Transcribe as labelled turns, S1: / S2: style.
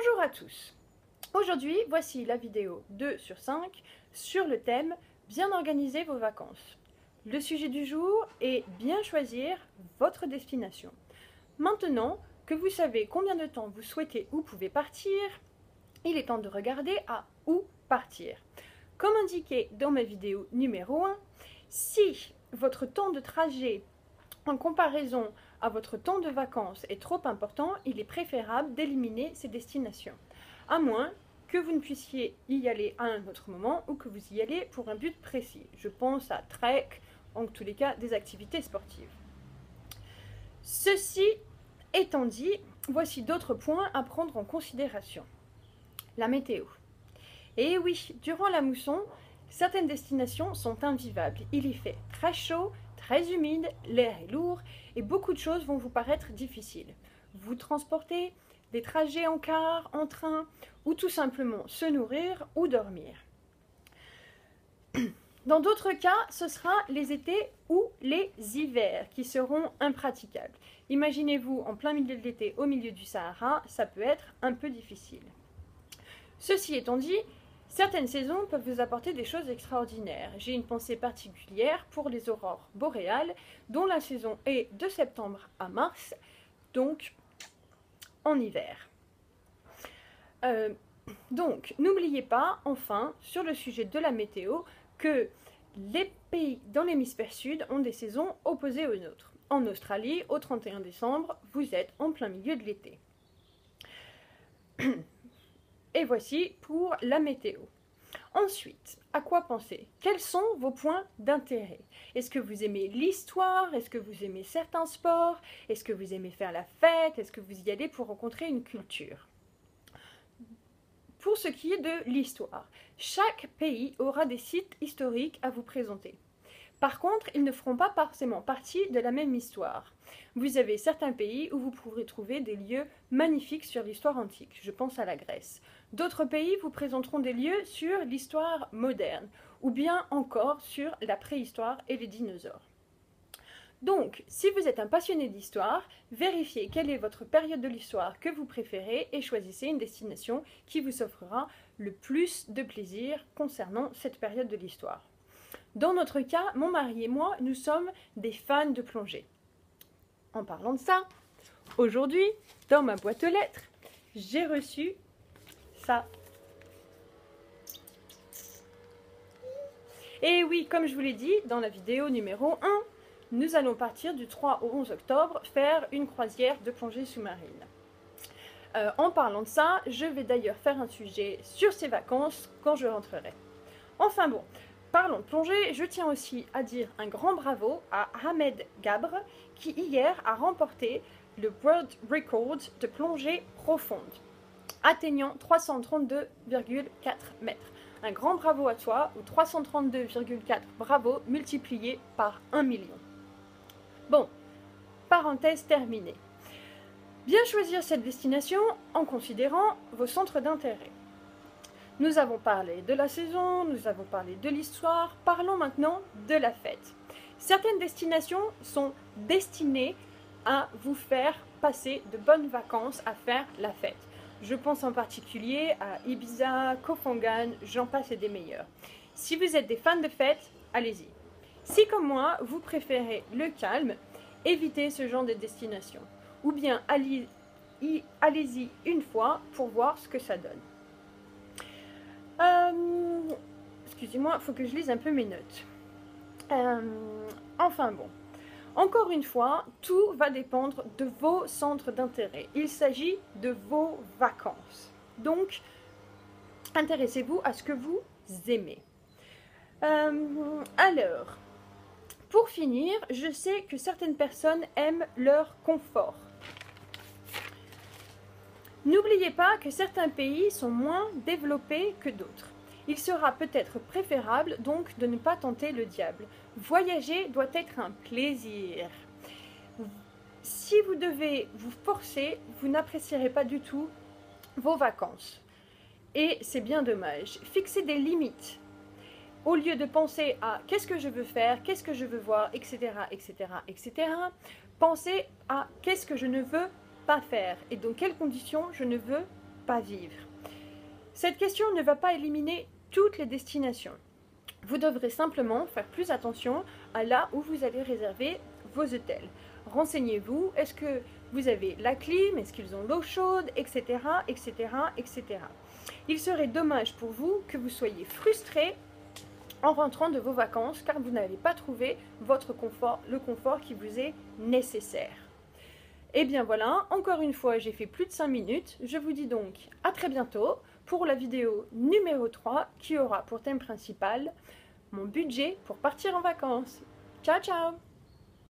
S1: Bonjour à tous. Aujourd'hui, voici la vidéo 2 sur 5 sur le thème « Bien organiser vos vacances ». Le sujet du jour est « Bien choisir votre destination ». Maintenant que vous savez combien de temps vous souhaitez ou pouvez partir, il est temps de regarder à où partir. Comme indiqué dans ma vidéo numéro 1, si votre temps de trajet en comparaison à votre temps de vacances est trop important, il est préférable d'éliminer ces destinations, à moins que vous ne puissiez y aller à un autre moment ou que vous y allez pour un but précis. Je pense à trek, en tous les cas des activités sportives. Ceci étant dit, voici d'autres points à prendre en considération. La météo. Et oui, durant la mousson, certaines destinations sont invivables. Il y fait très chaud, très humide, l'air est lourd et beaucoup de choses vont vous paraître difficiles. Vous transporter, des trajets en car, en train ou tout simplement se nourrir ou dormir. Dans d'autres cas, ce sera les étés ou les hivers qui seront impraticables. Imaginez-vous en plein milieu de l'été au milieu du Sahara, ça peut être un peu difficile. Ceci étant dit, certaines saisons peuvent vous apporter des choses extraordinaires. J'ai une pensée particulière pour les aurores boréales, dont la saison est de septembre à mars, donc en hiver. Donc, n'oubliez pas, enfin, sur le sujet de la météo, que les pays dans l'hémisphère sud ont des saisons opposées aux nôtres. En Australie, au 31 décembre, vous êtes en plein milieu de l'été. Et voici pour la météo. Ensuite, à quoi penser? Quels sont vos points d'intérêt? Est-ce que vous aimez l'histoire? Est-ce que vous aimez certains sports? Est-ce que vous aimez faire la fête? Est-ce que vous y allez pour rencontrer une culture? Pour ce qui est de l'histoire, chaque pays aura des sites historiques à vous présenter. Par contre, ils ne feront pas forcément partie de la même histoire. Vous avez certains pays où vous pourrez trouver des lieux magnifiques sur l'histoire antique. Je pense à la Grèce. D'autres pays vous présenteront des lieux sur l'histoire moderne, ou bien encore sur la préhistoire et les dinosaures. Donc, si vous êtes un passionné d'histoire, vérifiez quelle est votre période de l'histoire que vous préférez et choisissez une destination qui vous offrira le plus de plaisir concernant cette période de l'histoire. Dans notre cas, mon mari et moi, nous sommes des fans de plongée. En parlant de ça, aujourd'hui, dans ma boîte aux lettres, j'ai reçu ça. Et oui, comme je vous l'ai dit dans la vidéo numéro 1, nous allons partir du 3 au 11 octobre faire une croisière de plongée sous-marine. En parlant de ça, je vais d'ailleurs faire un sujet sur ces vacances quand je rentrerai. Enfin bon, parlons de plongée, je tiens aussi à dire un grand bravo à Ahmed Gabre qui hier a remporté le World Record de plongée profonde, atteignant 332,4 mètres. Un grand bravo à toi, ou 332,4 bravo multiplié par 1 million. Bon, parenthèse terminée. Bien choisir cette destination en considérant vos centres d'intérêt. Nous avons parlé de la saison, nous avons parlé de l'histoire, parlons maintenant de la fête. Certaines destinations sont destinées à vous faire passer de bonnes vacances, à faire la fête. Je pense en particulier à Ibiza, Koh Phangan, j'en passe et des meilleurs. Si vous êtes des fans de fête, allez-y. Si comme moi, vous préférez le calme, évitez ce genre de destination. Ou bien allez-y une fois pour voir ce que ça donne. Excusez-moi, il faut que je lise un peu mes notes. Enfin bon. Encore une fois, tout va dépendre de vos centres d'intérêt. Il s'agit de vos vacances. Donc, intéressez-vous à ce que vous aimez. Alors, pour finir, je sais que certaines personnes aiment leur confort. N'oubliez pas que certains pays sont moins développés que d'autres. Il sera peut-être préférable donc de ne pas tenter le diable. Voyager doit être un plaisir. Si vous devez vous forcer, vous n'apprécierez pas du tout vos vacances. Et c'est bien dommage. Fixez des limites. Au lieu de penser à qu'est-ce que je veux faire, qu'est-ce que je veux voir, etc., etc., etc., pensez à qu'est-ce que je ne veux pas faire et dans quelles conditions je ne veux pas vivre. Cette question ne va pas éliminer toutes les destinations. Vous devrez simplement faire plus attention à là où vous allez réserver vos hôtels. Renseignez-vous, est-ce que vous avez la clim, est-ce qu'ils ont l'eau chaude, etc., etc., etc. Il serait dommage pour vous que vous soyez frustré en rentrant de vos vacances car vous n'avez pas trouvé votre confort, le confort qui vous est nécessaire. Et bien voilà, encore une fois, j'ai fait plus de 5 minutes. Je vous dis donc à très bientôt pour la vidéo numéro 3 qui aura pour thème principal mon budget pour partir en vacances. Ciao, ciao!